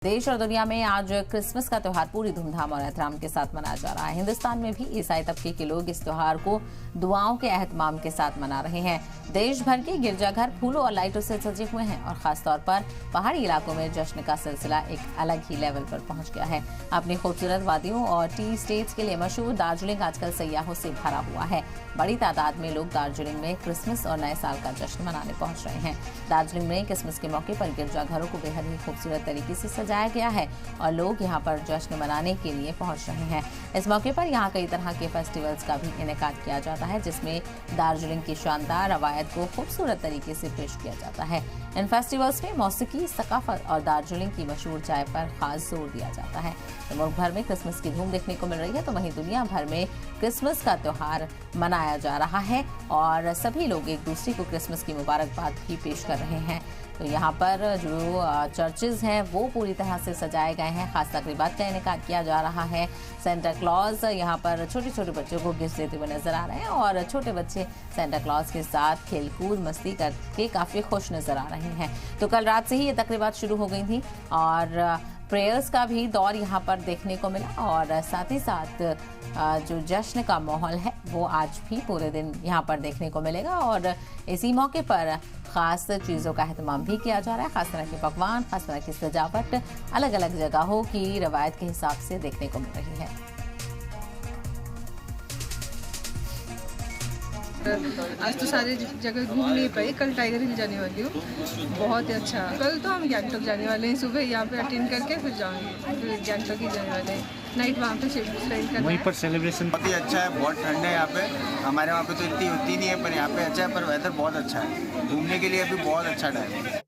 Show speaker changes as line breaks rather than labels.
देश और दुनिया में आज क्रिसमस का त्यौहार पूरी धूमधाम और एहतराम के साथ मनाया जा रहा है। हिंदुस्तान में भी ईसाई तबके के लोग इस त्यौहार को दुआओं के एहतमाम के साथ मना रहे हैं। देश भर के गिरजाघर फूलों और लाइटों से सजे हुए हैं और खासतौर पर पहाड़ी इलाकों में जश्न का सिलसिला एक अलग ही लेवल पर पहुंच गया है। अपनी खूबसूरत वादियों और टी स्टेट्स के लिए मशहूर दार्जिलिंग आजकल सैयाहों से भरा हुआ है। बड़ी तादाद में लोग दार्जिलिंग में क्रिसमस और नए साल का जश्न मनाने पहुंच रहे हैं। दार्जिलिंग में क्रिसमस के मौके पर गिरजाघरों को बेहद ही खूबसूरत तरीके से सजाया गया है और लोग यहां पर जश्न मनाने के लिए पहुंच रहे हैं। इस मौके पर यहां कई तरह के फेस्टिवल्स का भी इनेकाद किया जाता है, जिसमें दार्जिलिंग की शानदार रवायत को खूबसूरत तरीके से पेश किया जाता है। इन फेस्टिवल्स में मौसीकी, सकाफत और दार्जिलिंग की मशहूर चाय पर खास जोर दिया जाता है। तो मुल्क भर में क्रिसमस की धूम देखने को मिल रही है, तो वहीं दुनिया भर में क्रिसमस का त्यौहार मनाया जा रहा है और सभी लोग एक दूसरे को क्रिसमस की मुबारकबाद भी पेश कर रहे हैं। तो यहाँ पर जो चर्चेज हैं वो पूरी तरह से सजाए गए हैं। खास तकरीबात का इनेकाद किया जा रहा है। सेंटा क्लॉज यहाँ पर छोटे छोटे बच्चों को गिफ्ट देते हुए नजर आ रहे हैं और छोटे बच्चे सेंटा क्लॉज के साथ खेलकूद मस्ती करके काफ़ी खुश नजर आ रहे हैं। तो कल रात से ही ये तकरीबात शुरू हो गई थी और प्रेयर्स का भी दौर यहाँ पर देखने को मिला और साथ ही साथ जो जश्न का माहौल है वो आज भी पूरे दिन यहाँ पर देखने को मिलेगा और इसी मौके पर ख़ास चीज़ों का एहतमाम भी किया जा रहा है। खास तरह के पकवान, खास तरह की सजावट अलग अलग जगहों की रवायत के हिसाब से देखने को मिल रही है।
आज तो सारी जगह घूम नहीं पाई, कल टाइगर हिल जाने वाली हूँ। बहुत ही अच्छा। कल तो हम गैंगटॉक जाने वाले हैं, सुबह यहाँ पे अटेंड करके फिर जाएंगे, फिर गैंगटॉक ही जाने वाले हैं। नाइट वहाँ पे शिफ्ट करना है।
वहीं पर सेलिब्रेशन
बहुत ही अच्छा है, बहुत ठंड है यहाँ पे। हमारे वहाँ पे तो इतनी होती नहीं है, पर यहाँ पे अच्छा है, पर वेदर बहुत अच्छा है। घूमने के लिए भी बहुत अच्छा टाइम है।